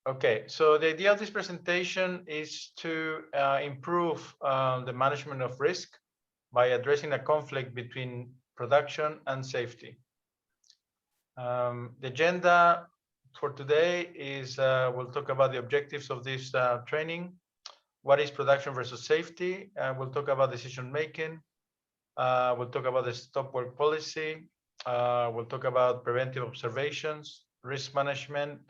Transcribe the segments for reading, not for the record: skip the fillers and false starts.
Okay, so the idea of this presentation is to improve the management of risk by addressing a conflict between production and safety. The agenda for today is we'll talk about the objectives of this training. What is production versus safety? We'll talk about decision making. We'll talk about the stop work policy. We'll talk about preventive observations, risk management,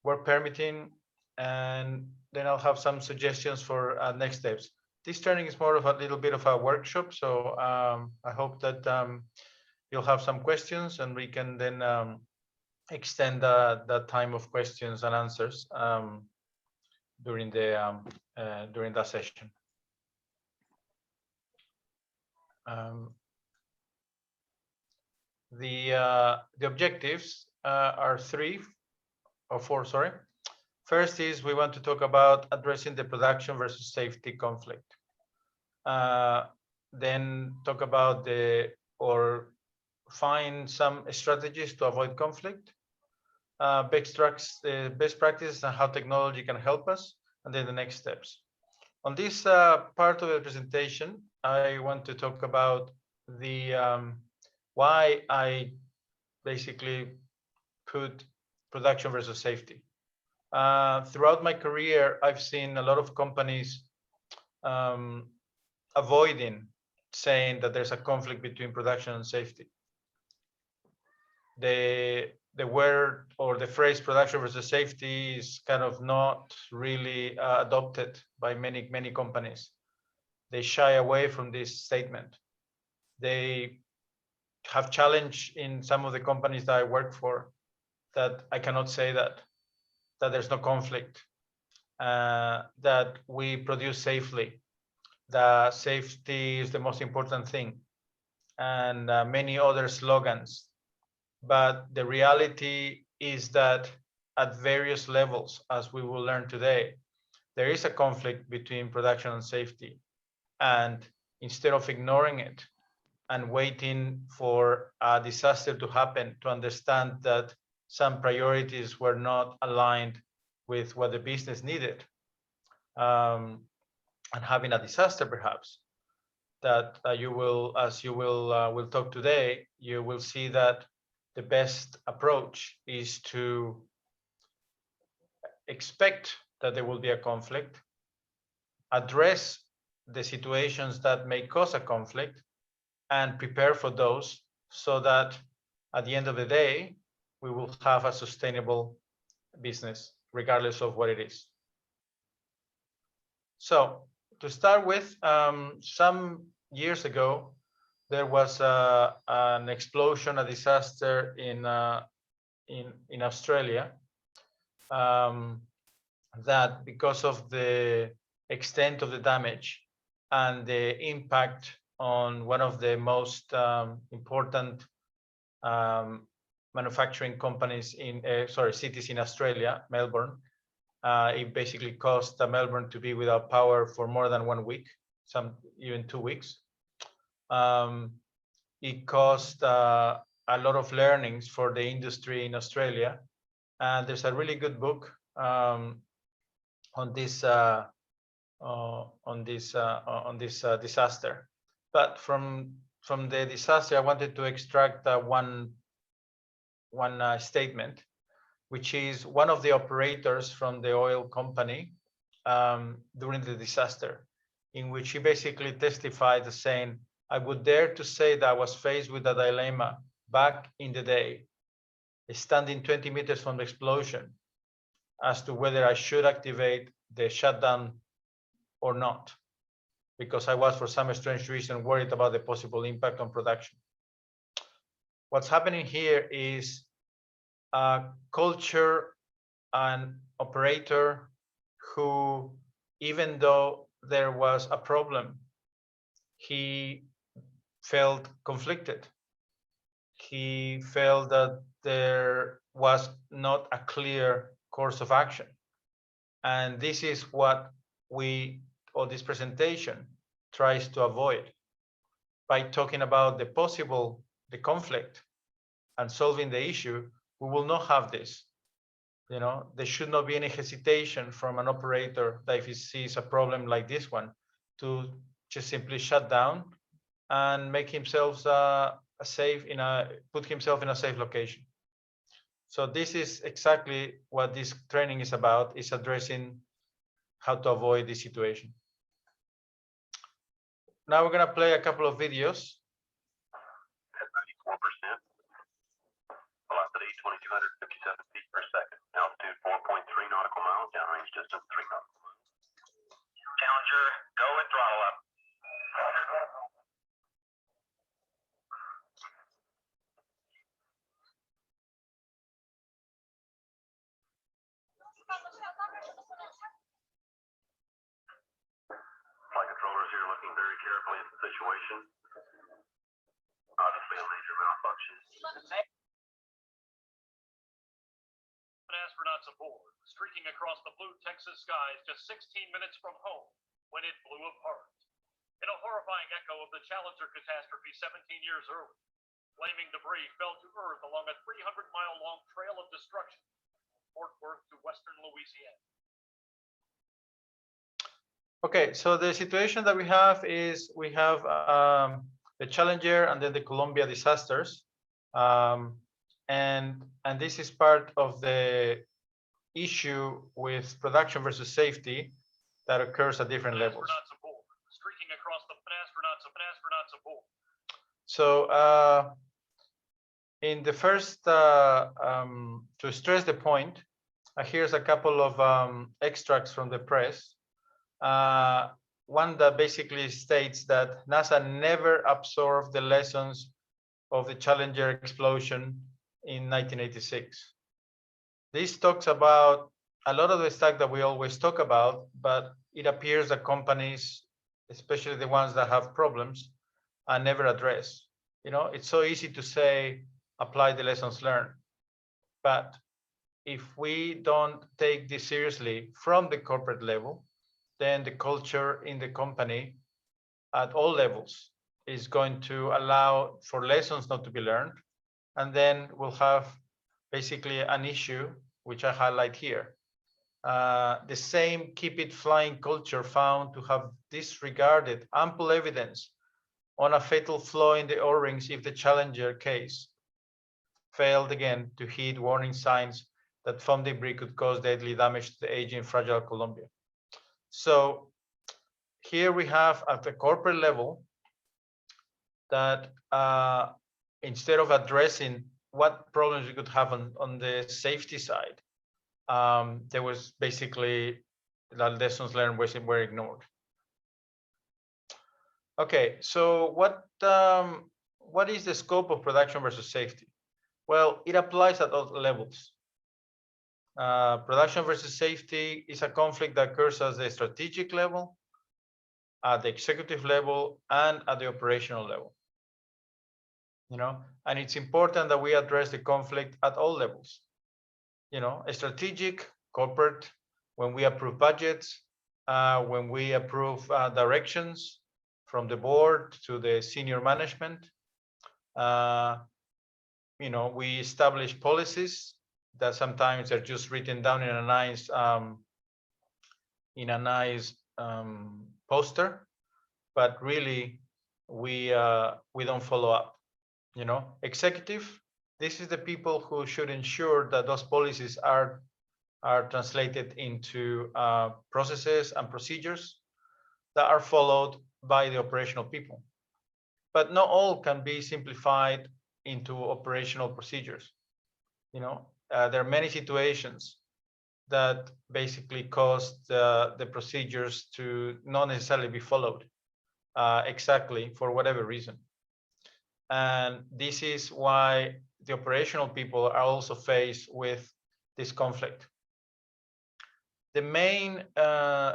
work permitting, and then I'll have some suggestions for next steps. This training is more of a little bit of a workshop, so I hope that you'll have some questions and we can then extend the time of questions and answers during that session. The objectives are three or four, sorry. First is we want to talk about addressing the production versus safety conflict. Then talk about find some strategies to avoid conflict, best practices and how technology can help us, and then the next steps. On this part of the presentation, I want to talk about the why I basically put production versus safety. Throughout my career, I've seen a lot of companies avoiding saying that there's a conflict between production and safety. The word or the phrase production versus safety is kind of not really adopted by many companies. They shy away from this statement. They have challenged in some of the companies that I work for that I cannot say that there's no conflict, that we produce safely, that safety is the most important thing, and many other slogans. But the reality is that at various levels, as we will learn today, there is a conflict between production and safety. And instead of ignoring it and waiting for a disaster to happen to understand that some priorities were not aligned with what the business needed, and having a disaster perhaps, that we'll talk today, you will see that the best approach is to expect that there will be a conflict, address the situations that may cause a conflict, and prepare for those so that at the end of the day, we will have a sustainable business, regardless of what it is. So to start with, some years ago, there was an explosion, a disaster in Australia, that because of the extent of the damage and the impact on one of the most important manufacturing companies cities in Australia, Melbourne. It basically caused Melbourne to be without power for more than 1 week, even 2 weeks. It caused a lot of learnings for the industry in Australia, and there's a really good book on this disaster. But from the disaster, I wanted to extract one statement, which is one of the operators from the oil company during the disaster, in which he basically testified as saying, I would dare to say that I was faced with a dilemma back in the day, standing 20 meters from the explosion, as to whether I should activate the shutdown or not, because I was, for some strange reason, worried about the possible impact on production. What's happening here is a culture and operator who, even though there was a problem, he felt conflicted. He felt that there was not a clear course of action. And this is what this presentation tries to avoid by talking about the conflict and solving the issue. We will not have this. You know, there should not be any hesitation from an operator that if he sees a problem like this one, to just simply shut down and make himself put himself in a safe location. So this is exactly what this training is about, is addressing how to avoid this situation. Now we're going to play a couple of videos. At 94%, velocity 2,257 feet per second, altitude 4.3 nautical miles, downrange distance 3 nautical miles. Challenger, go and throttle up. Flight controllers here looking very carefully at the situation. Obviously a major malfunction. Astronauts aboard, streaking across the blue Texas skies just 16 minutes from home when it blew apart. In a horrifying echo of the Challenger catastrophe 17 years earlier, flaming debris fell to Earth along a 300-mile-long trail of destruction, Fort Worth to western Louisiana. Okay, so the situation that we have is we have the Challenger and then the Columbia disasters. And this is part of the issue with production versus safety that occurs at different levels. Astronauts aboard, streaking across the astronauts aboard. So in the first, to stress the point, here's a couple of extracts from the press. One that basically states that NASA never absorbed the lessons of the Challenger explosion in 1986. This talks about a lot of the stuff that we always talk about, but it appears that companies, especially the ones that have problems, are never addressed. You know, it's so easy to say, apply the lessons learned. But if we don't take this seriously from the corporate level, then the culture in the company at all levels is going to allow for lessons not to be learned. And then we'll have basically an issue, which I highlight here. The same keep it flying culture found to have disregarded ample evidence on a fatal flaw in the O-rings if the Challenger case failed again to heed warning signs that foam debris could cause deadly damage to the aging fragile Columbia. So here we have at the corporate level that instead of addressing what problems we could have on the safety side, there was basically the lessons learned were ignored. Okay, so what is the scope of production versus safety? Well, it applies at all levels. Production versus safety is a conflict that occurs at the strategic level, at the executive level, and at the operational level. You know, and it's important that we address the conflict at all levels. You know, a strategic, corporate, when we approve budgets, when we approve directions from the board to the senior management, you know, we establish policies that sometimes are just written down in a nice poster, but really we don't follow up. You know, executive, this is the people who should ensure that those policies are translated into processes and procedures that are followed by the operational people. But not all can be simplified into operational procedures. You know, there are many situations that basically cause the procedures to not necessarily be followed exactly for whatever reason. And this is why the operational people are also faced with this conflict. The main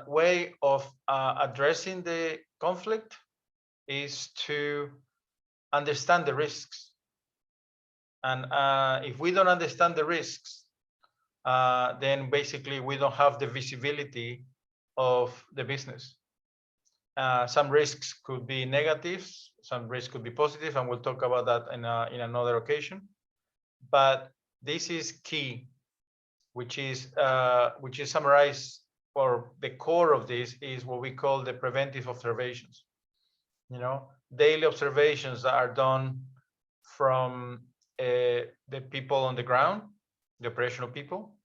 way of addressing the conflict is to understand the risks. And if we don't understand the risks, then basically we don't have the visibility of the business. Some risks could be negatives, some risks could be positive, and we'll talk about that in another occasion. But this is key which is summarized, or the core of this is what we call the preventive observations. You know, daily observations that are done from the people on the ground, the operational people,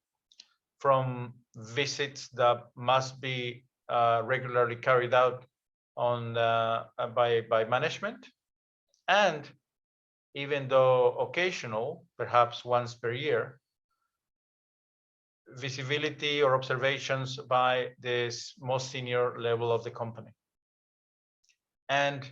from visits that must be regularly carried out on by management, and even though occasional, perhaps once per year, visibility or observations by this most senior level of the company. And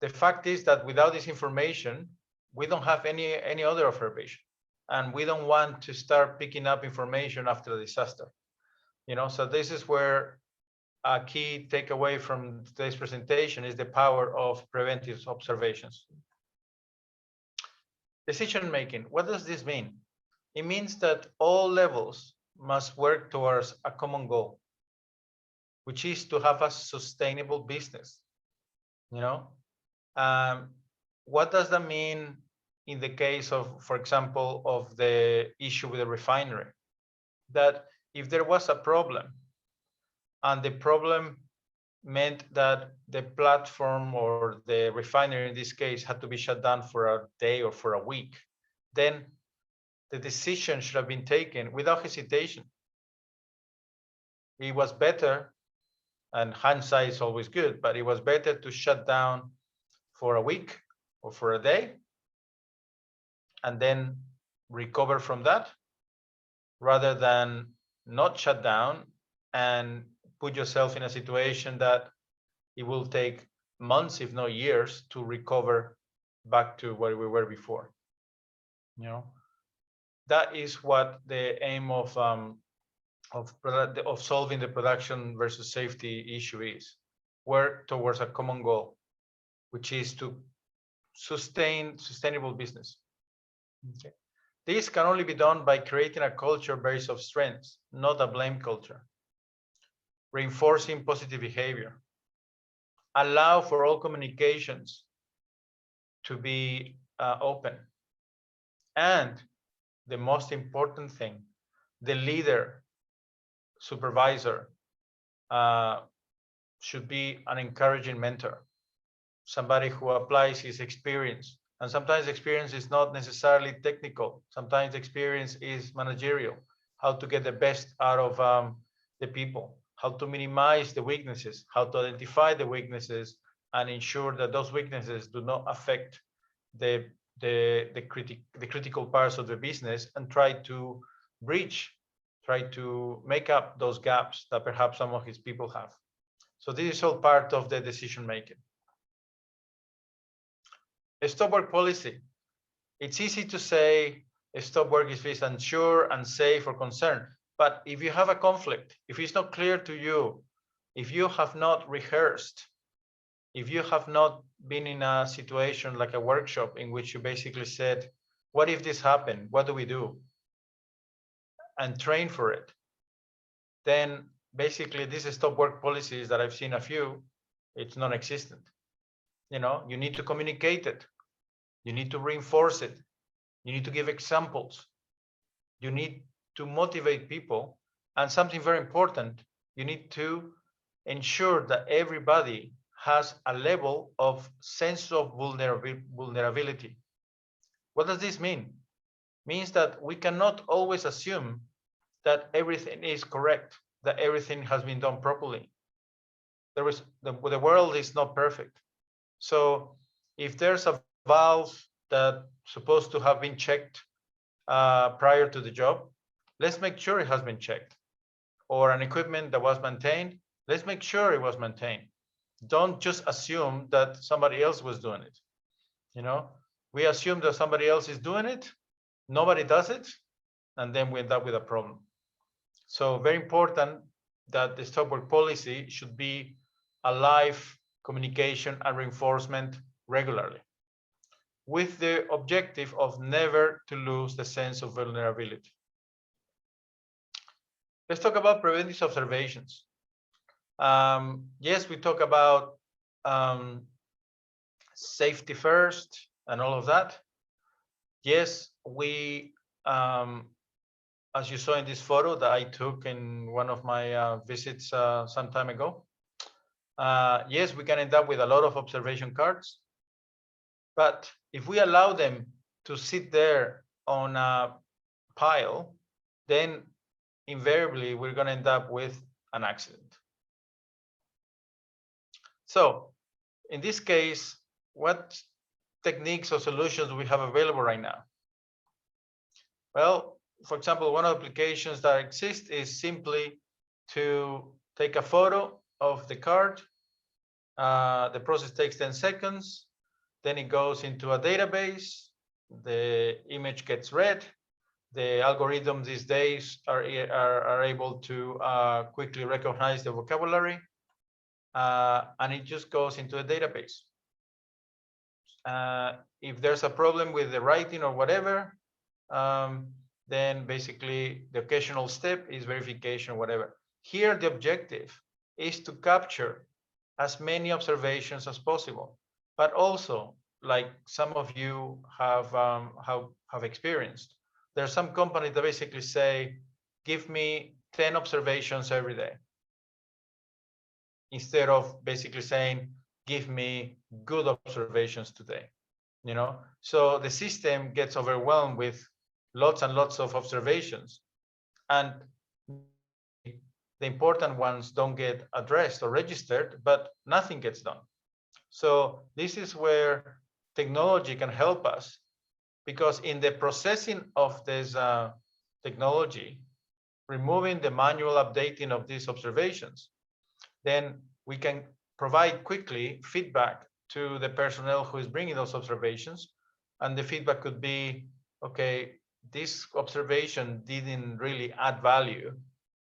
the fact is that without this information, we don't have any other observation, and we don't want to start picking up information after a disaster. You know, so this is where a key takeaway from today's presentation is the power of preventive observations. Decision making. What does this mean? It means that all levels must work towards a common goal, which is to have a sustainable business. You know, what does that mean in the case of, for example, of the issue with the refinery? That if there was a problem, and the problem meant that the platform or the refinery in this case had to be shut down for a day or for a week, then the decision should have been taken without hesitation. It was better, and hindsight is always good, but it was better to shut down for a week or for a day and then recover from that, rather than not shut down and put yourself in a situation that it will take months, if not years, to recover back to where we were before. You know, that is what the aim of solving the production versus safety issue is. Work towards a common goal, which is to sustain sustainable business. Okay. This can only be done by creating a culture based on strengths, not a blame culture. Reinforcing positive behavior. Allow for all communications to be open. And the most important thing, the leader, supervisor, should be an encouraging mentor, somebody who applies his experience. And sometimes experience is not necessarily technical. Sometimes experience is managerial, how to get the best out of the people, how to minimize the weaknesses, how to identify the weaknesses and ensure that those weaknesses do not affect the critical parts of the business, and try to make up those gaps that perhaps some of his people have. So this is all part of the decision making. A stop work policy. It's easy to say a stop work if it's unsure, unsafe, or concerned. But if you have a conflict, if it's not clear to you, if you have not rehearsed, if you have not been in a situation like a workshop in which you basically said, what if this happened? What do we do? And train for it, then basically these stop work policies that I've seen a few, it's non-existent. You know, you need to communicate it. You need to reinforce it. You need to give examples. You need to motivate people. And something very important, you need to ensure that everybody has a level of sense of vulnerability. What does this mean? It means that we cannot always assume that everything is correct, that everything has been done properly. The world is not perfect. So if there's a valve that's supposed to have been checked prior to the job, let's make sure it has been checked. Or an equipment that was maintained, let's make sure it was maintained. Don't just assume that somebody else was doing it. You know, we assume that somebody else is doing it, nobody does it, and then we end up with a problem. So very important that the stop work policy should be a live communication and reinforcement regularly, with the objective of never to lose the sense of vulnerability. Let's talk about preventive observations. Yes, we talk about safety first and all of that. Yes, we as you saw in this photo that I took in one of my visits some time ago, yes, we can end up with a lot of observation cards, but if we allow them to sit there on a pile, then invariably we're going to end up with an accident. So in this case, what techniques or solutions we have available right now? Well, for example, one of the applications that exists is simply to take a photo of the card. The process takes 10 seconds. Then it goes into a database. The image gets read. The algorithms these days are able to quickly recognize the vocabulary. And it just goes into a database. If there's a problem with the writing or whatever, then basically the occasional step is verification or whatever. Here, the objective is to capture as many observations as possible, but also, like some of you have experienced, there are some companies that basically say, give me 10 observations every day, instead of basically saying, give me good observations today. You know, so the system gets overwhelmed with lots and lots of observations, and the important ones don't get addressed or registered, but nothing gets done. So this is where technology can help us, because in the processing of this technology, removing the manual updating of these observations, then we can provide quickly feedback to the personnel who is bringing those observations. And the feedback could be, okay, this observation didn't really add value.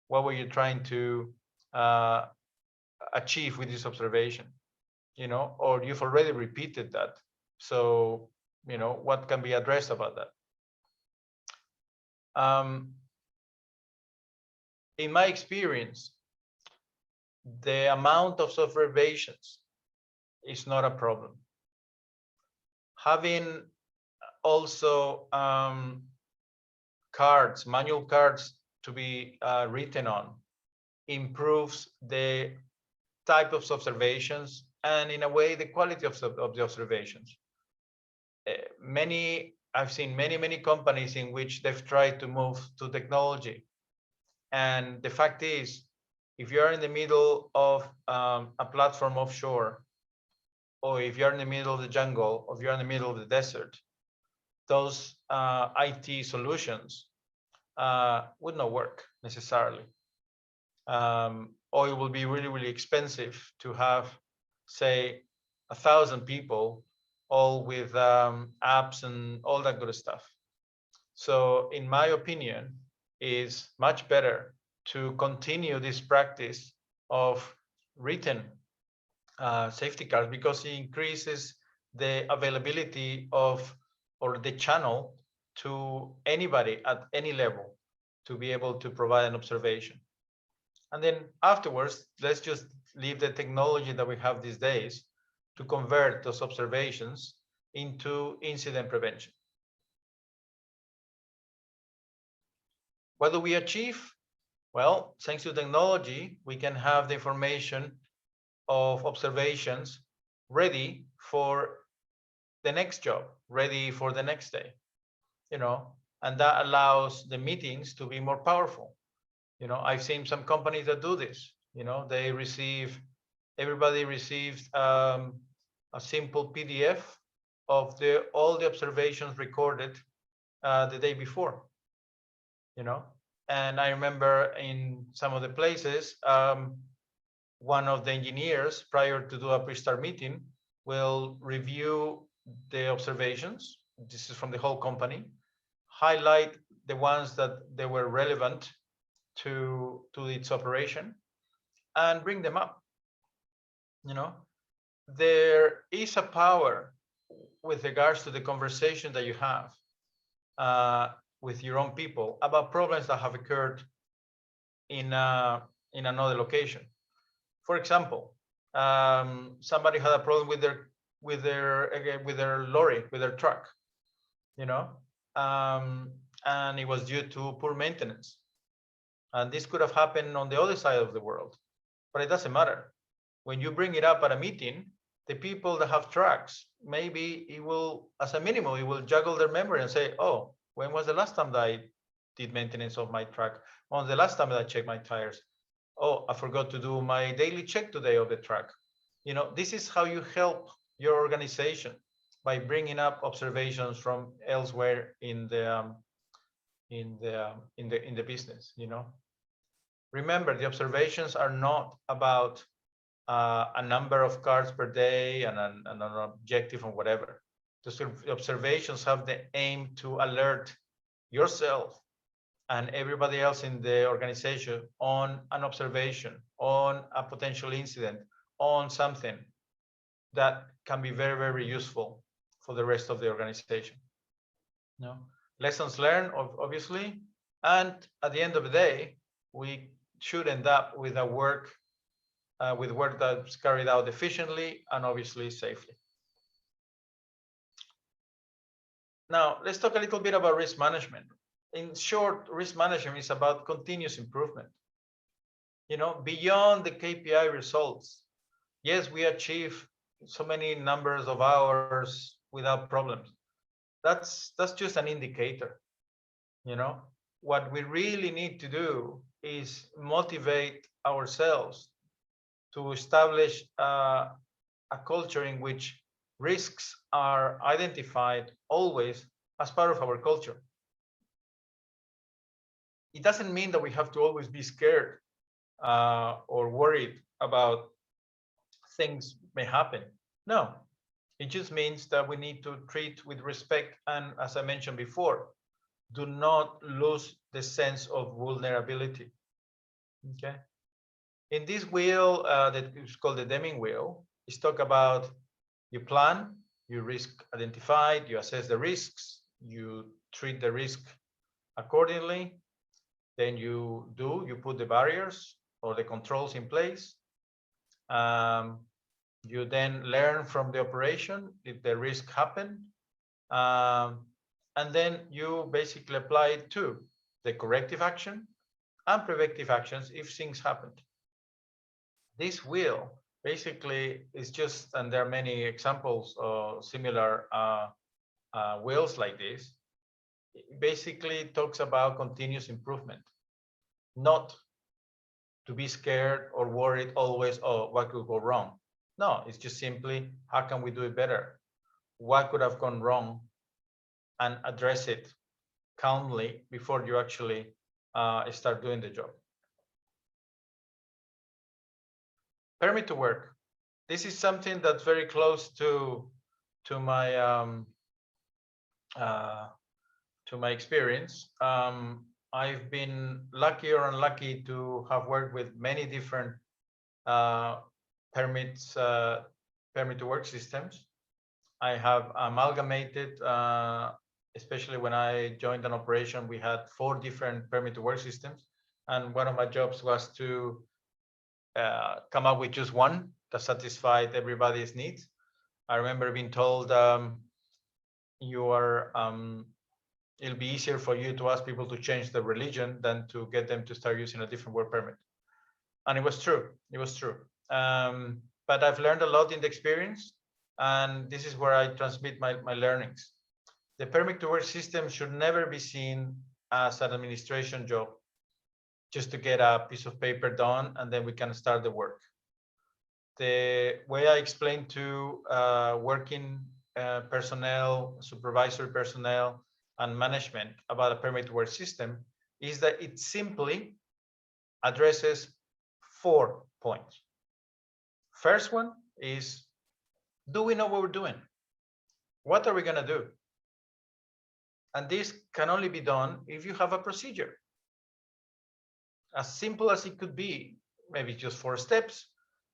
What were you trying to achieve with this observation? You know, or you've already repeated that. So, you know, what can be addressed about that? In my experience, the amount of observations is not a problem. Having also cards, manual cards to be written on, improves the type of observations and, in a way, the quality of the observations. I've seen many companies in which they've tried to move to technology, and the fact is, if you're in the middle of a platform offshore, or if you're in the middle of the jungle, or if you're in the middle of the desert, those IT solutions would not work necessarily. Or it will be really expensive to have, say, 1,000 people, all with apps and all that good stuff. So in my opinion, it's much better to continue this practice of written safety cards, because it increases the availability of, or the channel to anybody at any level to be able to provide an observation. And then afterwards, let's just leave the technology that we have these days to convert those observations into incident prevention. What do we achieve? Well, thanks to technology, we can have the information of observations ready for the next job, ready for the next day, you know, and that allows the meetings to be more powerful. You know, I've seen some companies that do this. You know, everybody receives a simple PDF of all the observations recorded the day before. You know, and I remember in some of the places, one of the engineers, prior to do a pre-start meeting, will review the observations. This is from the whole company, highlight the ones that they were relevant to its operation, and bring them up. You know, there is a power with regards to the conversation that you have with your own people about problems that have occurred in another location. For example, somebody had a problem with their lorry, with their truck, you know, and it was due to poor maintenance. And this could have happened on the other side of the world, but it doesn't matter. When you bring it up at a meeting, the people that have trucks, maybe it will, as a minimum, it will juggle their memory and say, oh, when was the last time that I did maintenance of my truck? When was the last time that I checked my tires? Oh, I forgot to do my daily check today of the truck. You know, this is how you help your organization, by bringing up observations from elsewhere in the business. You know, remember, the observations are not about a number of cars per day and an objective or whatever. The observations have the aim to alert yourself and everybody else in the organization on an observation, on a potential incident, on something that can be very, very useful for the rest of the organization. No? Lessons learned, obviously, and at the end of the day, we should end up with a work that's carried out efficiently and obviously safely. Now, let's talk a little bit about risk management. In short, risk management is about continuous improvement. You know, beyond the KPI results. Yes, we achieve so many numbers of hours without problems. That's just an indicator. You know, what we really need to do is motivate ourselves to establish a culture in which risks are identified always as part of our culture. It doesn't mean that we have to always be scared or worried about things may happen. No, it just means that we need to treat with respect, and as I mentioned before, do not lose the sense of vulnerability. Okay. In this wheel that is called the Deming wheel, it's talk about you plan, you risk identified, you assess the risks, you treat the risk accordingly, then you put the barriers or the controls in place. You then learn from the operation if the risk happened, and then you basically apply it to the corrective action and preventive actions if things happened. This wheel basically is just, and there are many examples of similar wheels like this. It basically talks about continuous improvement, not to be scared or worried always, oh, what could go wrong? No, it's just simply, how can we do it better? What could have gone wrong? And address it calmly before you actually start doing the job. Permit to work. This is something that's very close to my experience. I've been lucky or unlucky to have worked with many different permit to work systems. I have amalgamated, especially when I joined an operation, we had 4 different permit to work systems, and one of my jobs was to come up with just one that satisfied everybody's needs. I remember being told it'll be easier for you to ask people to change their religion than to get them to start using a different work permit. And it was true. It was true. But I've learned a lot in the experience, and this is where I transmit my learnings. The permit to work system should never be seen as an administration job, just to get a piece of paper done and then we can start the work. The way I explain to working personnel, supervisory personnel, and management about a permit to work system is that it simply addresses 4 points. First one is, do we know what we're doing? What are we going to do? And this can only be done if you have a procedure. As simple as it could be, maybe just 4 steps,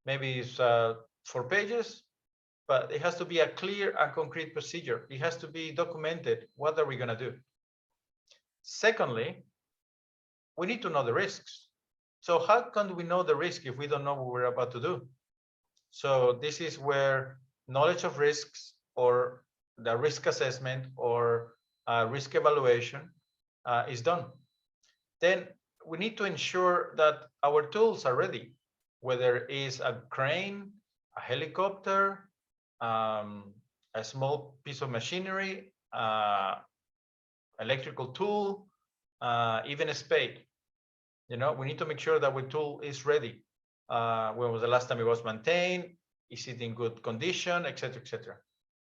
maybe it's 4 pages, but it has to be a clear and concrete procedure. It has to be documented. What are we going to do? Secondly, we need to know the risks. So how can we know the risk if we don't know what we're about to do? So this is where knowledge of risks or the risk assessment or risk evaluation is done. Then we need to ensure that our tools are ready, whether it is a crane, a helicopter, a small piece of machinery, electrical tool, even a spade. You know, we need to make sure that our tool is ready. When was the last time it was maintained? Is it in good condition, etc., etc.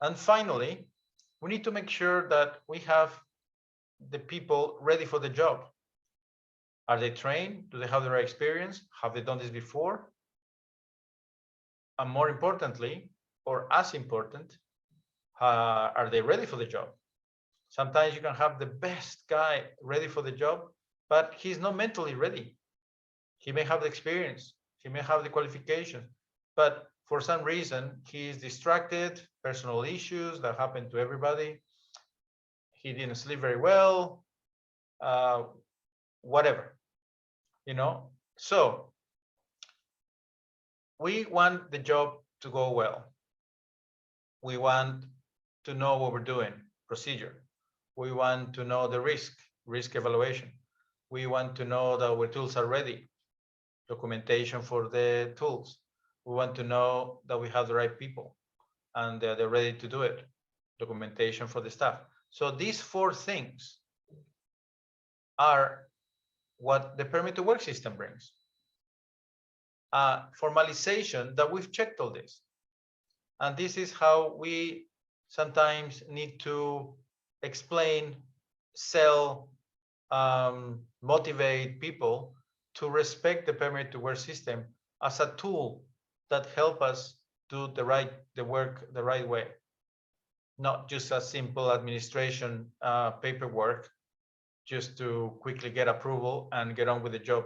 And finally, we need to make sure that we have the people ready for the job. Are they trained? Do they have the right experience? Have they done this before? And more importantly, or as important, are they ready for the job? Sometimes you can have the best guy ready for the job, but he's not mentally ready. He may have the experience, he may have the qualifications, but for some reason he is distracted, personal issues that happen to everybody. He didn't sleep very well, whatever, you know. So we want the job to go well. We want to know what we're doing, procedure. We want to know the risk evaluation. We want to know that our tools are ready, documentation for the tools. We want to know that we have the right people and they're ready to do it, documentation for the staff. So these 4 things are what the permit to work system brings. Formalization that we've checked all this. And this is how we sometimes need to explain, sell, motivate people to respect the permit to work system as a tool that help us do the work the right way, not just a simple administration paperwork just to quickly get approval and get on with the job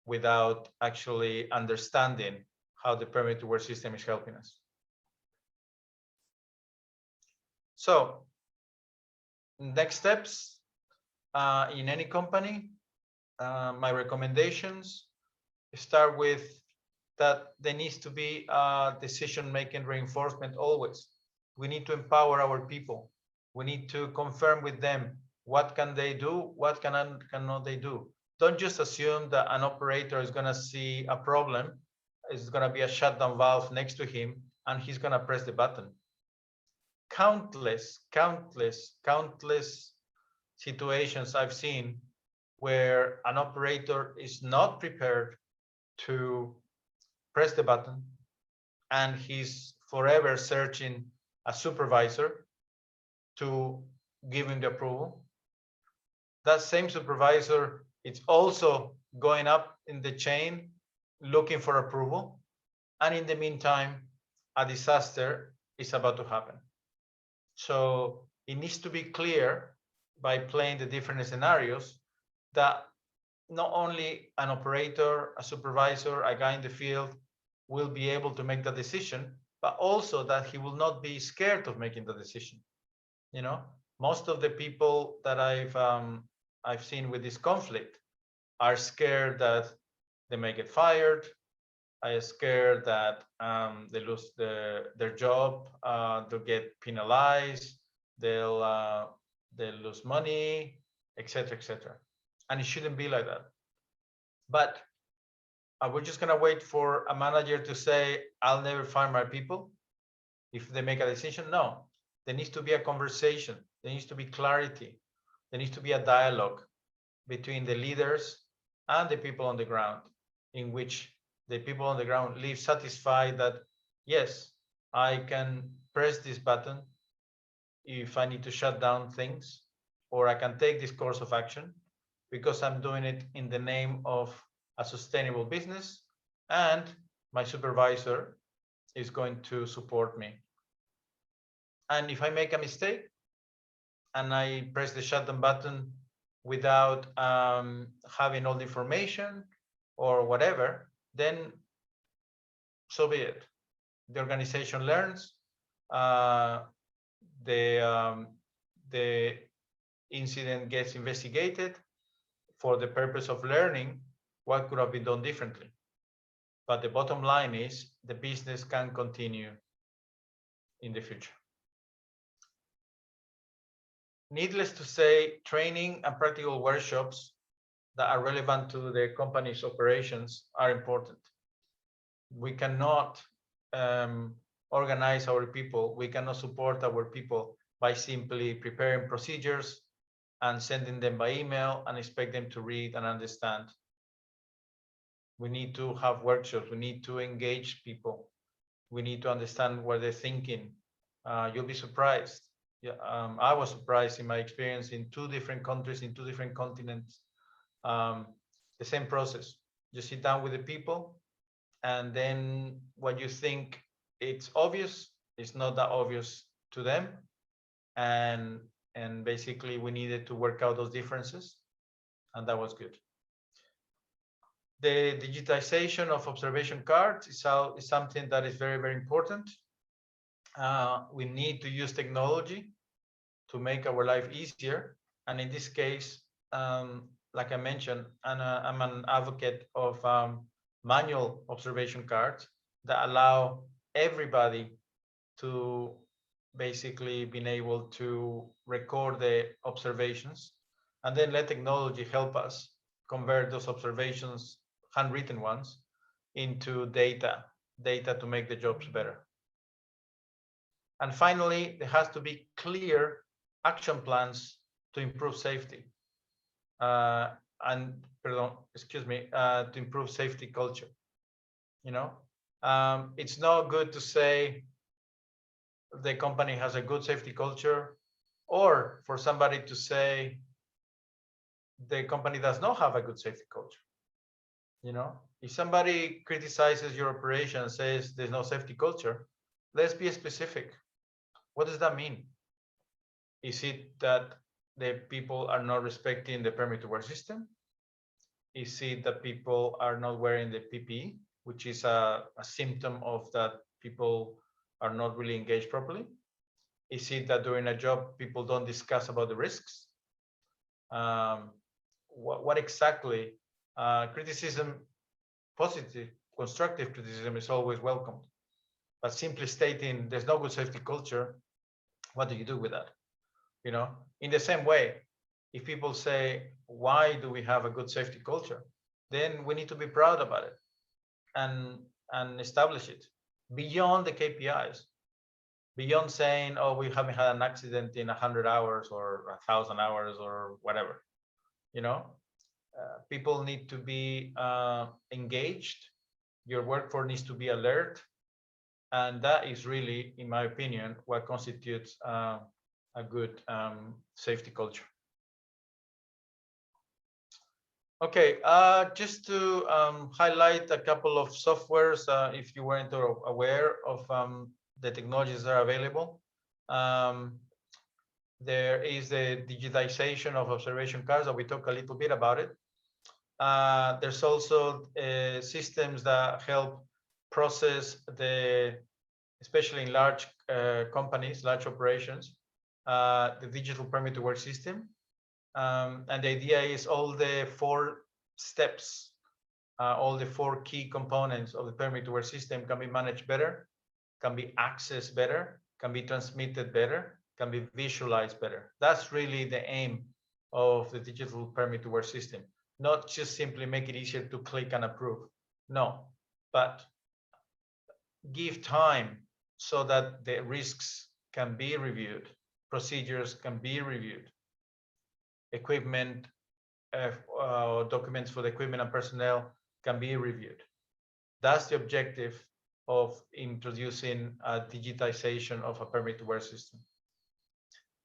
without actually understanding how the permit to work system is helping us. So next steps in any company, my recommendations start with that there needs to be decision-making reinforcement always. We need to empower our people. We need to confirm with them what can they do, what cannot they do. Don't just assume that an operator is going to see a problem, is going to be a shutdown valve next to him, and he's going to press the button. Countless situations I've seen where an operator is not prepared to press the button and he's forever searching a supervisor to give him the approval. That same supervisor is also going up in the chain looking for approval, and in the meantime a disaster is about to happen. So it needs to be clear by playing the different scenarios that not only an operator, a supervisor, a guy in the field will be able to make the decision, but also that he will not be scared of making the decision. You know, most of the people that I've seen with this conflict are scared that they may get fired, are scared that they lose their job, they'll get penalized, they'll lose money, etc., etc. And it shouldn't be like that. But we're just gonna wait for a manager to say, "I'll never fire my people" if they make a decision? No, there needs to be a conversation. There needs to be clarity. There needs to be a dialogue between the leaders and the people on the ground, in which the people on the ground live satisfied that, yes, I can press this button if I need to shut down things, or I can take this course of action because I'm doing it in the name of a sustainable business, and my supervisor is going to support me. And if I make a mistake and I press the shutdown button without having all the information or whatever, then so be it. The organization learns, the incident gets investigated for the purpose of learning what could have been done differently. But the bottom line is the business can continue in the future. needless to say, training and practical workshops that are relevant to the company's operations are important. We cannot organize our people, we cannot support our people by simply preparing procedures and sending them by email and expect them to read and understand. We need to have workshops, we need to engage people, we need to understand what they're thinking. You'll be surprised. Yeah, I was surprised in my experience in 2 different countries, in 2 different continents. The same process. You sit down with the people, and then what you think it's obvious is not that obvious to them, and basically we needed to work out those differences, and that was good. The digitization of observation cards is something that is very, very important. We need to use technology to make our life easier, and in this case, like I mentioned, I'm an advocate of manual observation cards that allow everybody to basically being able to record the observations, and then let technology help us convert those observations, handwritten ones, into data to make the jobs better. And finally, there has to be clear action plans to improve safety. To improve safety culture. You know, it's not good to say the company has a good safety culture, or for somebody to say the company does not have a good safety culture. You know, if somebody criticizes your operation and says there's no safety culture, let's be specific. What does that mean? Is it that the people are not respecting the permit to work system? Is it that people are not wearing the PPE, which is a symptom of that people are not really engaged properly? Is it that during a job people don't discuss about the risks? What exactly? Criticism, positive, constructive criticism is always welcomed, but simply stating there's no good safety culture, what do you do with that? You know, in the same way, if people say, why do we have a good safety culture? Then we need to be proud about it and establish it beyond the KPIs, beyond saying, oh, we haven't had an accident in 100 hours or 1,000 hours or whatever. You know, people need to be engaged. Your workforce needs to be alert. And that is really, in my opinion, what constitutes a good safety culture. Okay, just to highlight a couple of softwares, if you weren't aware of the technologies that are available. There is the digitization of observation cards that we talk a little bit about it. There's also systems that help process especially in large companies, large operations, the digital permit to work system. And the idea is all the 4 steps, all the 4 key components of the permit to work system can be managed better, can be accessed better, can be transmitted better, can be visualized better. That's really the aim of the digital permit to work system. Not just simply make it easier to click and approve. No, but give time so that the risks can be reviewed, procedures can be reviewed, equipment, documents for the equipment and personnel can be reviewed. That's the objective of introducing a digitization of a permit to work system.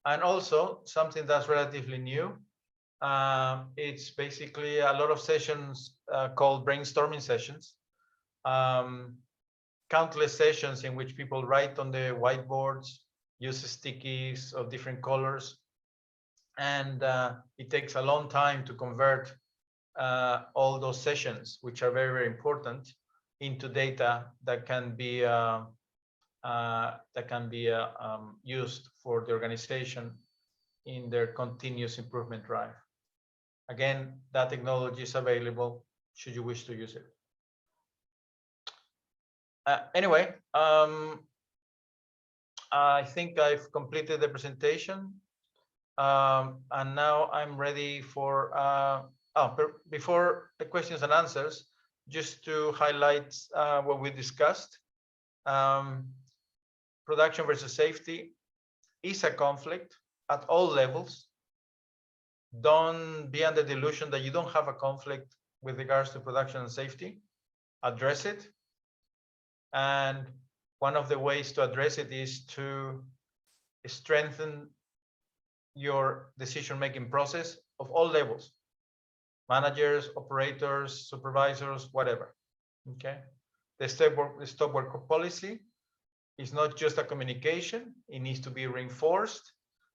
And also something that's relatively new, it's basically a lot of sessions called brainstorming sessions. Countless sessions in which people write on the whiteboards, use stickies of different colors, and it takes a long time to convert all those sessions, which are very, very important, into data that can be used for the organization in their continuous improvement drive. Again, that technology is available should you wish to use it. Anyway, I think I've completed the presentation. And now I'm ready for, before the questions and answers, just to highlight what we discussed. Production versus safety is a conflict at all levels. Don't be under the illusion that you don't have a conflict with regards to production and safety. Address it. And one of the ways to address it is to strengthen your decision-making process of all levels, managers, operators, supervisors, whatever. Okay. The stop work policy is not just a communication. It needs to be reinforced.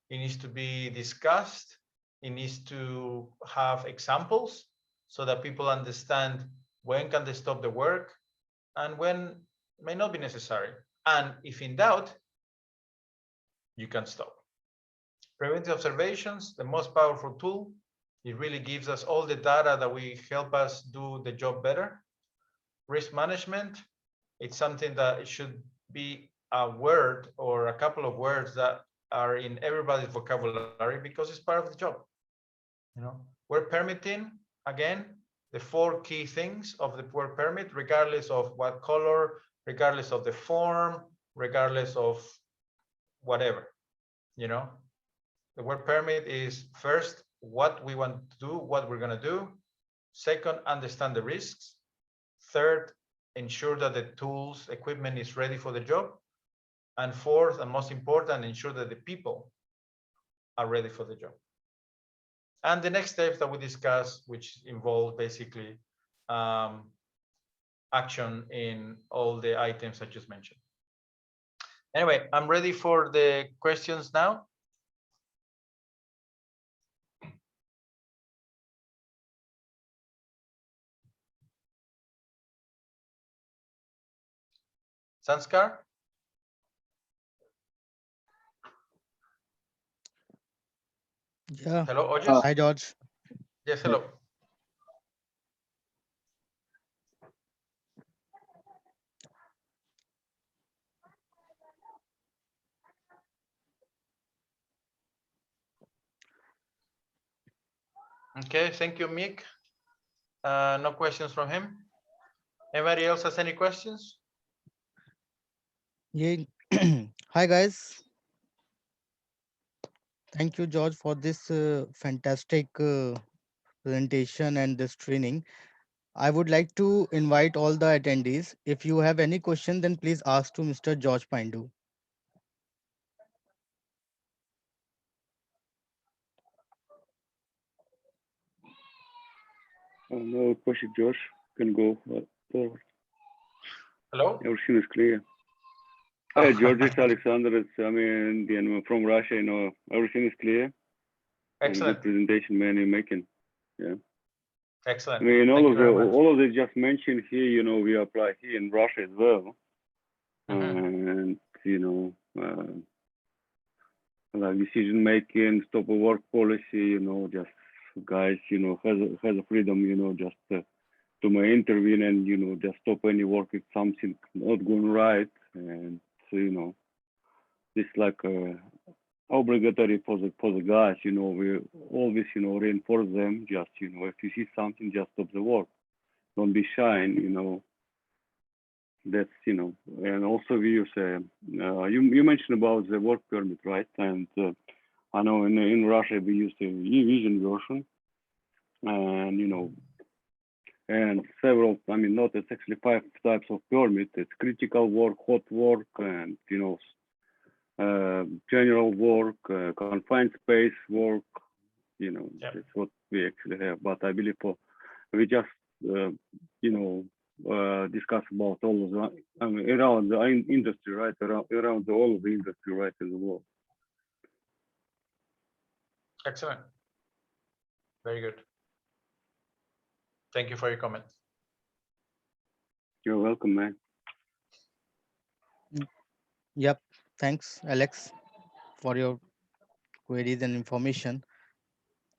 It needs to be discussed. It needs to have examples so that people understand when can they stop the work and when may not be necessary. And if in doubt, you can stop. Preventive observations, the most powerful tool. It really gives us all the data that will help us do the job better. Risk management, it's something that it should be a word or a couple of words that are in everybody's vocabulary because it's part of the job. You know, work permitting, again, the 4 key things of the work permit, regardless of what color, regardless of the form, regardless of whatever, you know. The work permit is first what we want to do, what we're going to do. Second, understand the risks. Third, ensure that the tools, equipment is ready for the job. And fourth, and most important, ensure that the people are ready for the job. And the next steps that we discuss, which involve basically action in all the items I just mentioned. Anyway, I'm ready for the questions now. Sanskar? Yeah. Hello, Oges? Hi, George. Yes, hello. Okay, thank you, Mick. No questions from him. Anybody else has any questions? Yeah. Hi, guys. Thank you, George, for this fantastic presentation and this training. I would like to invite all the attendees. If you have any question, then please ask to Mr. George Pindu. No question, Josh. Can go forward. Hello? Everything is clear. George, it's Alexander. It's, from Russia. You know, everything is clear. Excellent. And good presentation, man, you're making. Yeah. Excellent. I mean, Thank you very much. all of the just mentioned here, you know, we apply here in Russia as well. And you know, like decision making, stop of work policy, you know, just guys, you know, has a freedom, you know, just to may intervene and you know just stop any work if something not going right, and so, you know, it's like obligatory for the guys, you know, we always, you know, reinforce them, just, you know, if you see something, just stop the work, don't be shy, you know. That's, you know, and also we use you mentioned about the work permit, right? And I know in Russia we use the Vision version, and you know, and several, I mean, not, it's actually 5 types of permit. It's critical work, hot work, and you know, general work, confined space work. You know, that's what we actually have. But I believe we just you know, discuss about all of the, I mean, around the industry, right? Around all of the industry, right, in the world. Excellent. Very good. Thank you for your comment. You're welcome, man. Yep. Thanks, Alex, for your queries and information.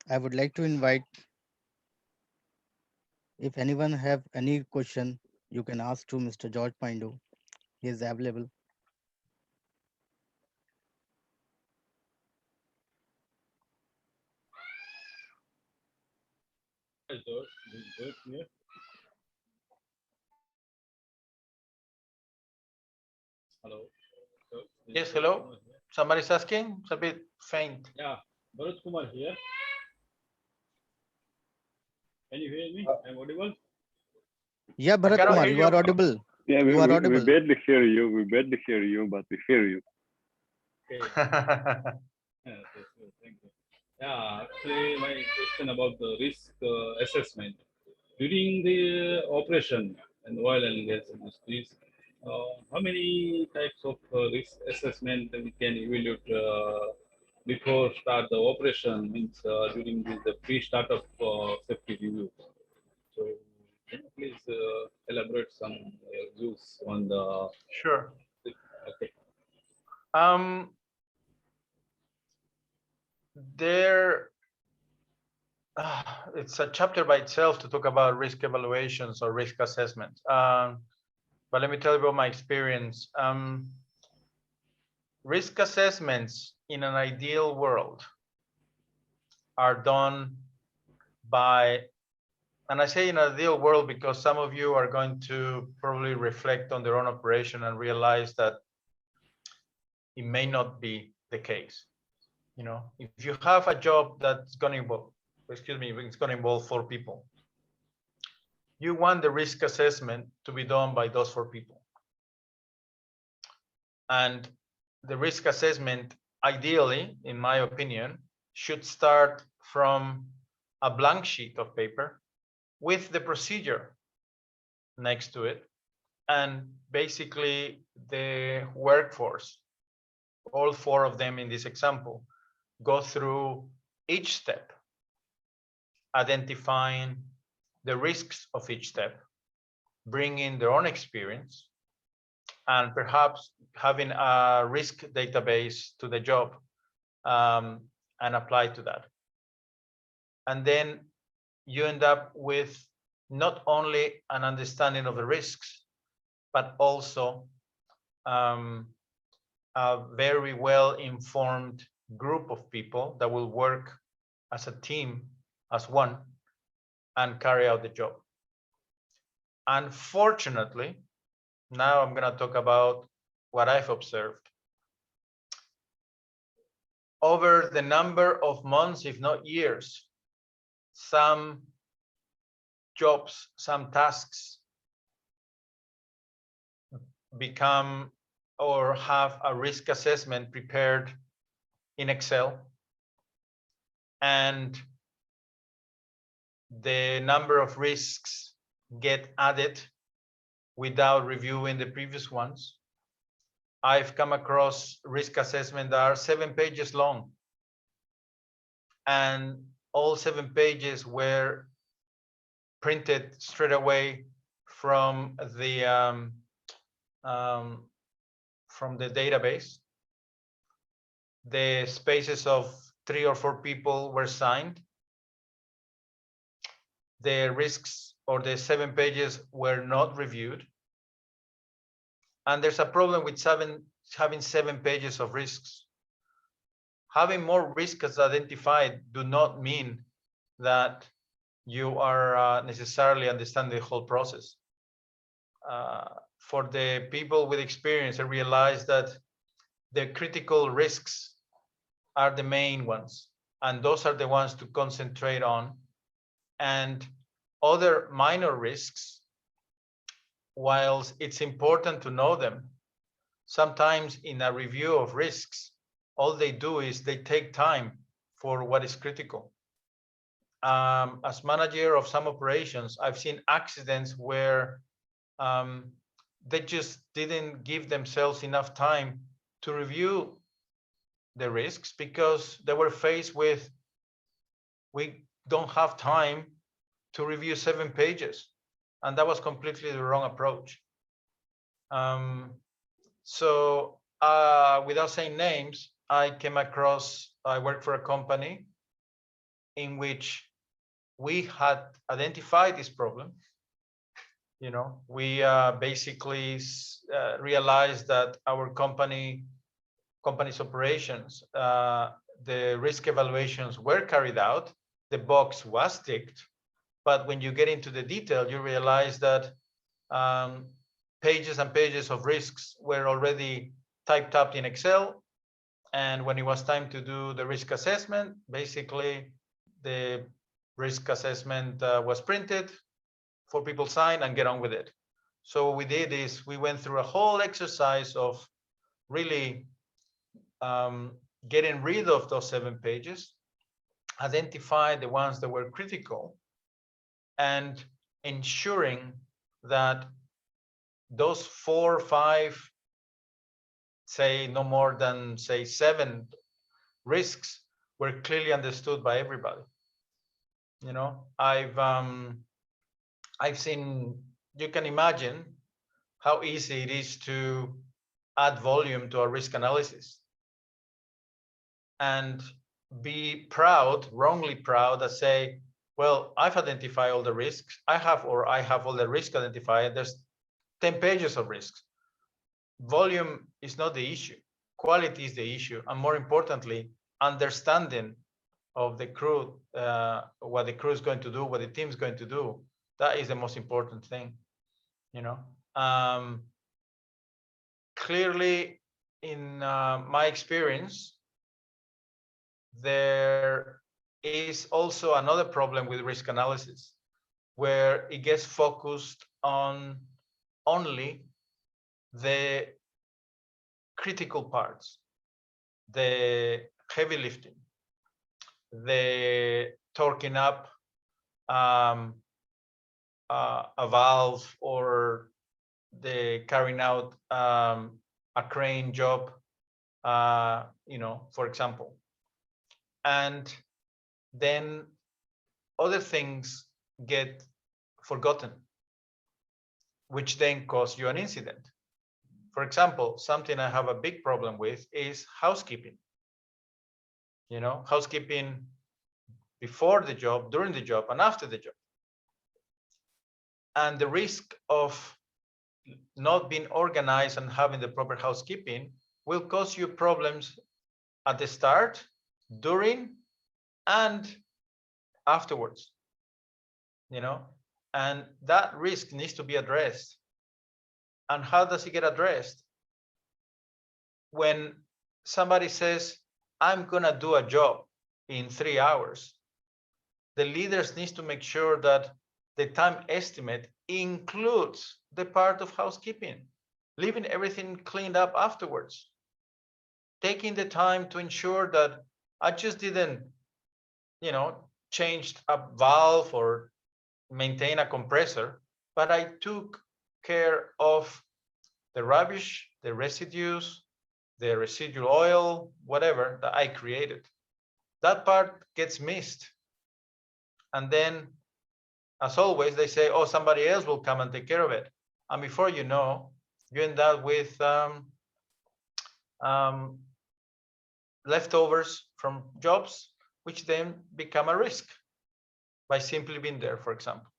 I would like to invite, if anyone have any question, you can ask to Mr. George Pindu. He is available. George. This is George here. Hello. George, this is Yes, George hello. Kumar here. Somebody's asking. It's a bit faint. Yeah, Bharat Kumar here. Can you hear me? I'm audible. Yeah, Bharat cannot Kumar, hear you you. are audible. Yeah, You are we audible. barely hear you. We barely hear you, but we hear you. Okay. Yeah, thank you. Yeah, actually, my question about the risk assessment during the operation in oil and gas industries. How many types of risk assessment we can evaluate before start the operation? Means during the pre-startup safety review. So, can you please elaborate some views on the? Sure. Okay. There, it's a chapter by itself to talk about risk evaluations or risk assessment. But let me tell you about my experience. Risk assessments in an ideal world are done by, and I say in an ideal world because some of you are going to probably reflect on their own operation and realize that it may not be the case. You know, if you have a job that's going to involve, excuse me, it's going to involve 4 people, you want the risk assessment to be done by those 4 people. And the risk assessment, ideally, in my opinion, should start from a blank sheet of paper with the procedure next to it. And basically the workforce, all 4 of them in this example, go through each step, identifying the risks of each step, bringing their own experience, and perhaps having a risk database to the job and apply to that. And then you end up with not only an understanding of the risks, but also a very well-informed group of people that will work as a team, as one, and carry out the job. Unfortunately, now I'm going to talk about what I've observed. Over the number of months, if not years, some jobs, some tasks become or have a risk assessment prepared in Excel, and the number of risks get added without reviewing the previous ones. I've come across risk assessment that are 7 pages long, and all 7 pages were printed straight away from the database. The spaces of 3 or 4 people were signed. The risks or the 7 pages were not reviewed. And there's a problem with having 7 pages of risks. Having more risks identified do not mean that you are necessarily understanding the whole process. For the people with experience, I realize that the critical risks are the main ones, and those are the ones to concentrate on. And other minor risks, whilst it's important to know them, sometimes in a review of risks, all they do is they take time for what is critical. As manager of some operations, I've seen accidents where they just didn't give themselves enough time to review the risks because they were faced with, we don't have time to review 7 pages. And that was completely the wrong approach. So without saying names, I worked for a company in which we had identified this problem. You know, we basically realized that our company's operations, the risk evaluations were carried out, the box was ticked, But when you get into the detail, you realize that pages and pages of risks were already typed up in Excel. And when it was time to do the risk assessment, basically the risk assessment was printed, 4 people sign and get on with it. So what we did is we went through a whole exercise of really getting rid of those 7 pages, identify the ones that were critical, and ensuring that those 4 or 5, say no more than say 7 risks were clearly understood by everybody. You know, I've seen, you can imagine how easy it is to add volume to a risk analysis and be proud, wrongly proud, that say, well, I've identified all the risks I have all the risks identified. There's 10 pages of risks. Volume is not the issue. Quality is the issue. And more importantly, understanding of the crew, what the crew is going to do, what the team is going to do. That is the most important thing, you know. Clearly, in my experience, there is also another problem with risk analysis, where it gets focused on only the critical parts, the heavy lifting, the torquing up a valve, or the carrying out a crane job, you know, for example. And then other things get forgotten, which then cause you an incident. For example, something I have a big problem with is housekeeping. You know, housekeeping before the job, during the job, and after the job. And the risk of not being organized and having the proper housekeeping will cause you problems at the start, during, and afterwards. You know, and that risk needs to be addressed. And how does it get addressed? When somebody says, I'm gonna do a job in 3 hours, the leaders need to make sure that the time estimate includes the part of housekeeping, leaving everything cleaned up afterwards, taking the time to ensure that I just didn't, you know, changed a valve or maintain a compressor, but I took care of the rubbish, the residues, the residual oil, whatever that I created. That part gets missed. And then, as always, they say, oh, somebody else will come and take care of it. And before you know, you end up with leftovers from jobs, which then become a risk by simply being there, for example.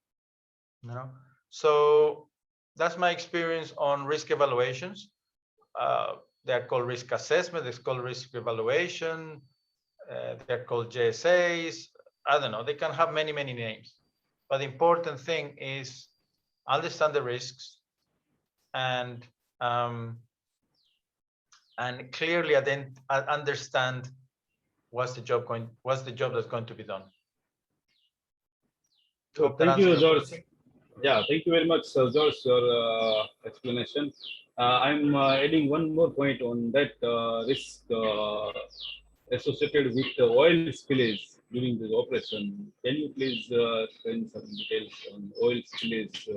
You know? So that's my experience on risk evaluations. They're called risk assessment, it's called risk evaluation, they're called JSAs. I don't know, they can have many, many names. But the important thing is understand the risks and clearly understand what's the job that's going to be done. So thank you, George. Yeah, thank you very much, George, your explanation. I'm adding one more point on that risk associated with the oil spillage during the operation. Can you please explain some details on oil spillage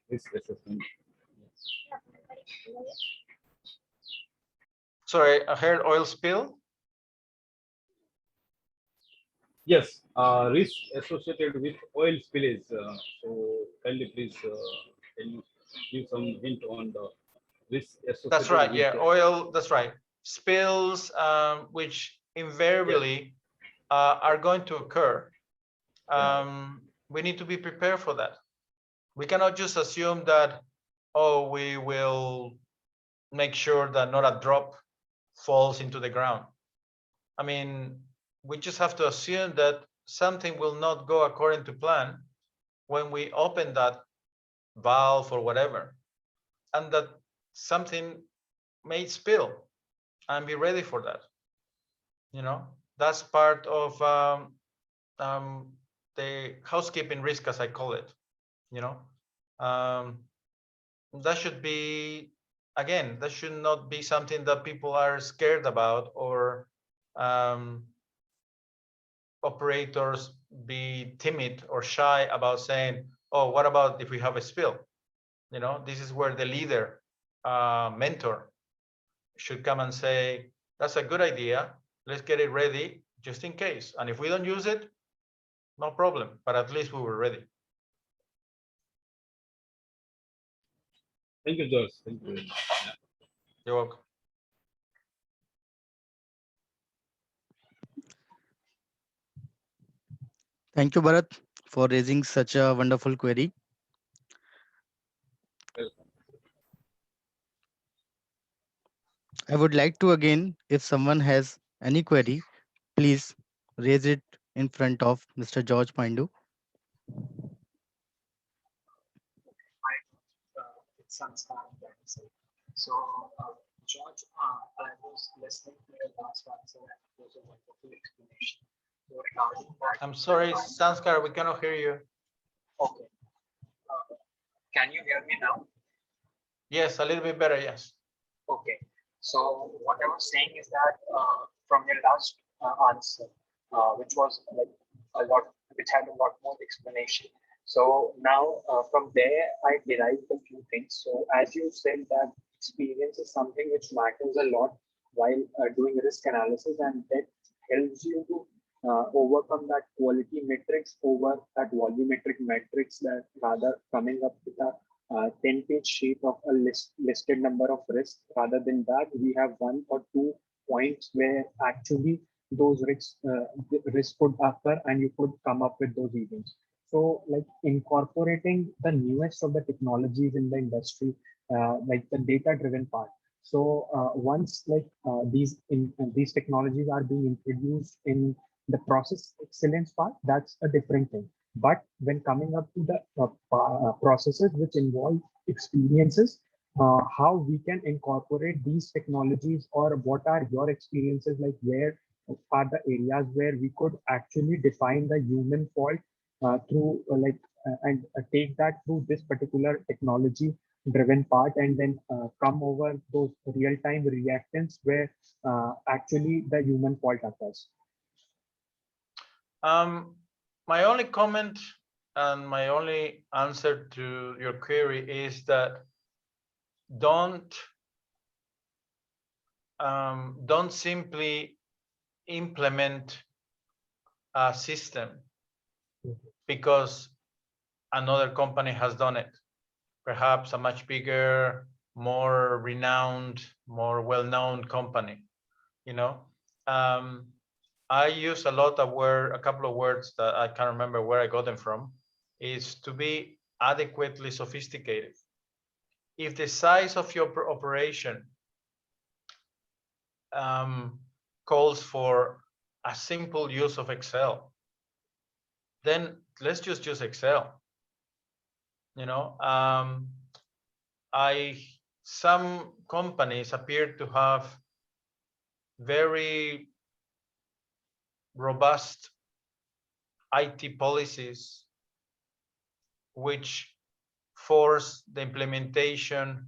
risk assessment? Sorry, I heard oil spill. Yes, risk associated with oil spillage. So kindly please can you give some hint on the risk associated? That's right. with Yeah, oil. That's right. Spills, which invariably are going to occur. We need to be prepared for that. We cannot just assume that, oh, we will make sure that not a drop falls into the ground. I mean, we just have to assume that something will not go according to plan when we open that valve or whatever, and that something may spill, and be ready for that. That's part of the housekeeping risk, as I call it. That should be, again, that should not be something that people are scared about, or operators be timid or shy about saying, oh, what about if we have a spill? This is where the leader, mentor, should come and say, that's a good idea, let's get it ready just in case, and if we don't use it, no problem, but at least we were ready. Thank you, George. Thank you. You're welcome. Thank you, Bharat, for raising such a wonderful query. Welcome. I would like to again, if someone has any query, please raise it in front of Mr. George Pindu. It's Sanskar. So, George, I was listening to your last answer and it was a wonderful explanation. So regarding that, I'm sorry, Sanskar, we cannot hear you. okay. Can you hear me now? Yes, a little bit better, yes. Okay. So what I was saying is that from your last answer, which was like which had a lot more explanation. So now from there, I derived a few things. So as you said that experience is something which matters a lot while doing risk analysis, and that helps you to overcome that quality metrics over that volumetric metrics, that rather coming up with a 10-page sheet of a listed number of risks. Rather than that, we have 1 or 2 points where actually those risks could occur and you could come up with those events. So like incorporating the newest of the technologies in the industry, like the data driven part. So once like these technologies are being introduced in the process excellence part, that's a different thing. But when coming up to the processes which involve experiences, how we can incorporate these technologies, or what are your experiences like, where are the areas where we could actually define the human fault through and take that through this particular technology driven part, and then come over those real-time reactants where actually the human fault occurs. My only comment and my only answer to your query is that don't simply implement a system because another company has done it, perhaps a much bigger, more renowned, more well-known company. I use a couple of words that I can't remember where I got them from, is to be adequately sophisticated. If the size of your operation calls for a simple use of Excel, then let's just use Excel. Some companies appear to have very robust IT policies which force the implementation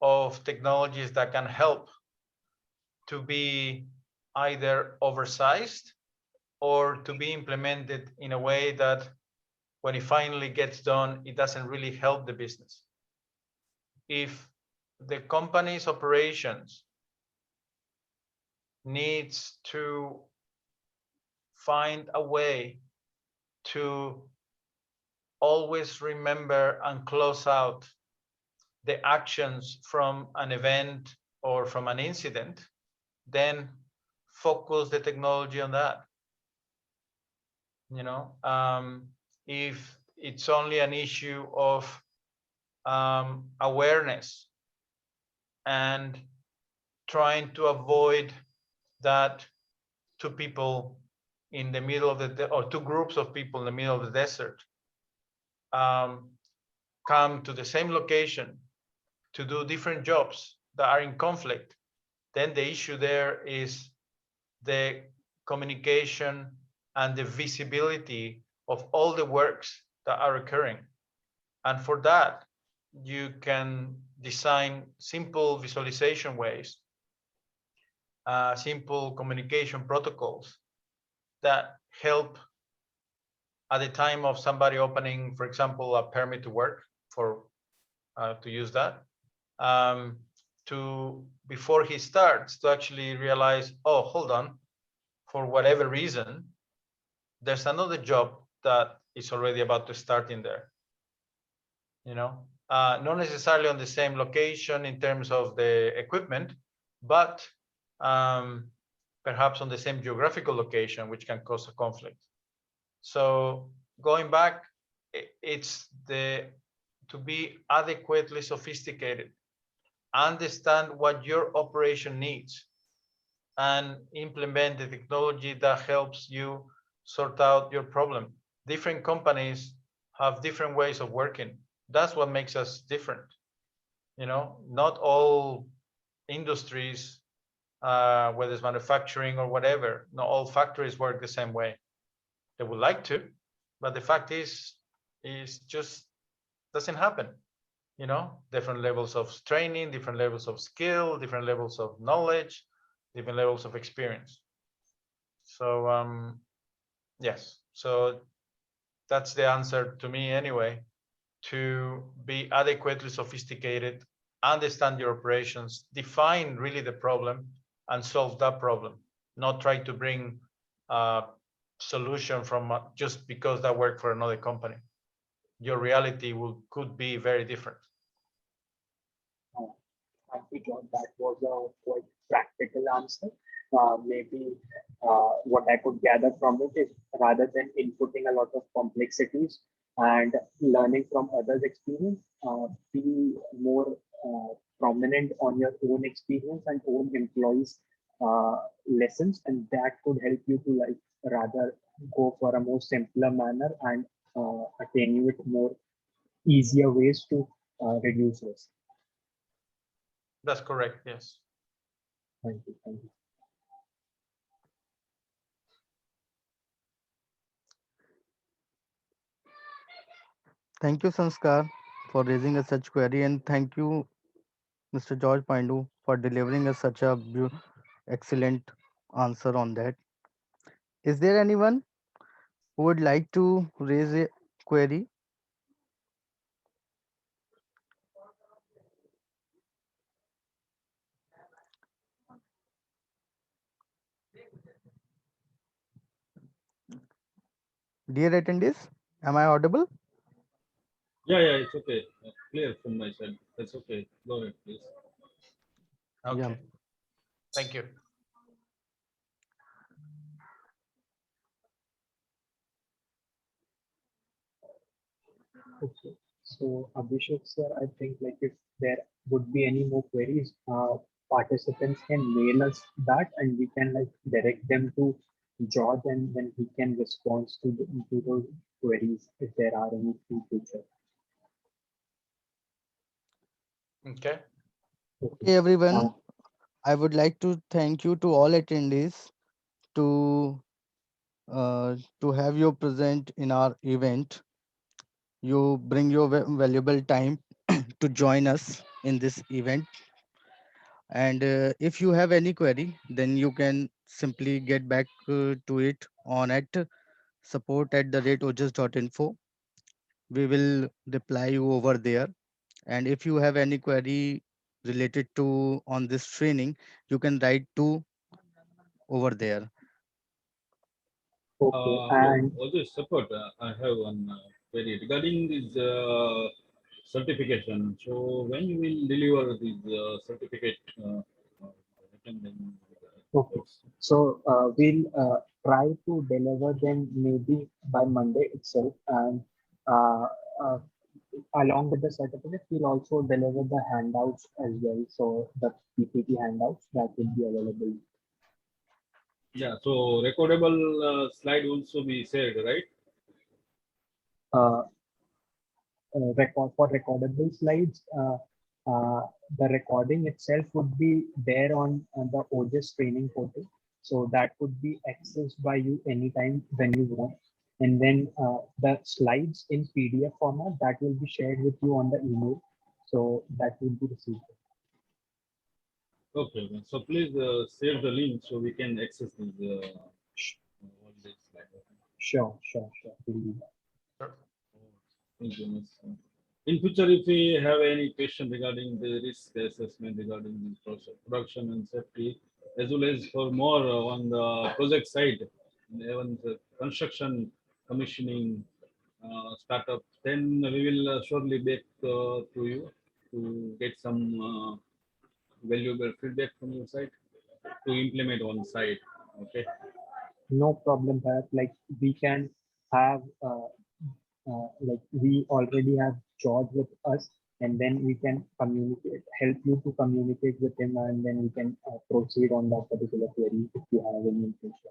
of technologies that can help to be either oversized or to be implemented in a way that when it finally gets done, it doesn't really help the business. If the company's operations needs to find a way to always remember and close out the actions from an event or from an incident, then focus the technology on that. If it's only an issue of awareness and trying to avoid that two people in the middle of or two groups of people in the middle of the desert come to the same location to do different jobs that are in conflict, then the issue there is the communication and the visibility of all the works that are occurring. And for that, you can design simple visualization ways, simple communication protocols that help at the time of somebody opening, for example, a permit to work, for to use that, to before he starts to actually realize, oh, hold on, for whatever reason, there's another job that is already about to start in there. You know, not necessarily on the same location in terms of the equipment, but perhaps on the same geographical location, which can cause a conflict. So going back, it's to be adequately sophisticated, understand what your operation needs, and implement the technology that helps you sort out your problem. Different companies have different ways of working. That's what makes us different. You know, not all industries, whether it's manufacturing or whatever, not all factories work the same way. They would like to, but the fact is just doesn't happen. You know, different levels of training, different levels of skill, different levels of knowledge, different levels of experience. So yes, so that's the answer to me anyway. To be adequately sophisticated, understand your operations, define really the problem, and solve that problem. Not try to bring a solution from just because that worked for another company. Your reality could be very different. Thank you, John. That was a quite practical answer. Maybe what I could gather from it is, rather than inputting a lot of complexities and learning from others' experience, be more prominent on your own experience and own employees' lessons, and that could help you to like rather go for a more simpler manner and attenuate more easier ways to reduce risk. That's correct, yes. Thank you. Thank you. Thank you, Sanskar, for raising a such query, and thank you, Mr. George Pindu, for delivering us such a excellent answer on that. Is there anyone who would like to raise a query? Dear attendees, am I audible? Yeah, it's okay. Clear from my side. That's okay. Go ahead, please. Okay. Yeah. Thank you. Okay. So Abhishek sir, I think like if there would be any more queries, participants can mail us that and we can like direct them to George and then he can respond to those queries if there are any in future. Okay. Okay, everyone. I would like to thank you to all attendees to have you present in our event. You bring your valuable time to join us in this event. And if you have any query, then you can simply get back to it on at support@oges.info. We will reply you over there. And if you have any query related to on this training, you can write to over there. Okay. Hello, And all this support. I have one query regarding this certification. So when you will deliver this certificate? Written in, okay. So we'll try to deliver them maybe by Monday itself, and uh, uh, along with the certificate, we'll also deliver the handouts as well. So the PPT handouts that will be available. Yeah, so recordable slide also be shared, right? Uh, record for recordable slides, the recording itself would be there on the Oges training portal. So that could be accessed by you anytime when you want. And then the slides in PDF format that will be shared with you on the email. So that will be received. Okay, okay. So please share the link so we can access these all these slides. Sure, sure, sure. We'll do that. Sure. Thank you, Ms. In future, if we have any question regarding the risk assessment regarding the production and safety, as well as for more on the project side, and even the construction, commissioning, startup, then we will surely back to you to get some valuable feedback from your side to implement on site. Okay. No problem, Bharat. Like we can have like we already have George with us, and then we can communicate, help you to communicate with him, and then we can proceed on that particular query if you have any information.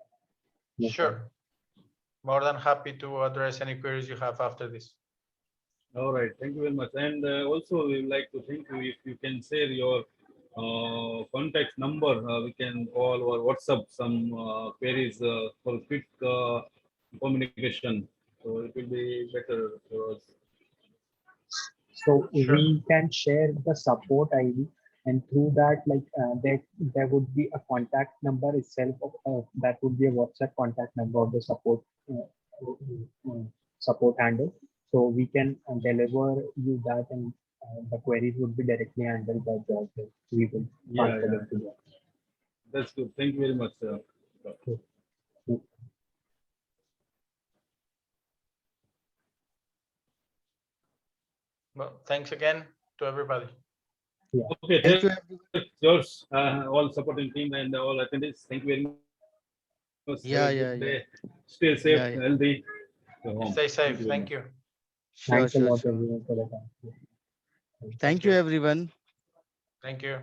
No problem. Sure. More than happy to address any queries you have after this. All right, thank you very much. And also, we would like to thank you if you can share your contact number. We can call or WhatsApp some queries for quick communication. So it will be better for us. So Sure. we can share the support ID, and through that, like there would be a contact number itself. That would be a WhatsApp contact number of the support support handle. So we can deliver you that, and the queries would be directly handled by George. We will Yeah, transfer yeah, them to George. that's good. Thank you very much. Well, thanks again to everybody. Okay, Thank you, thank everyone. George, all supporting team and all attendees. Thank you very much. Yeah, Have a yeah, good yeah, day. Stay safe, yeah, yeah. healthy. Go home. Stay Thank safe. you very Thank much. you. Sure, Thanks a sure, lot, sure. everyone, for the time. Thank Thank you, you. everyone. Thank you.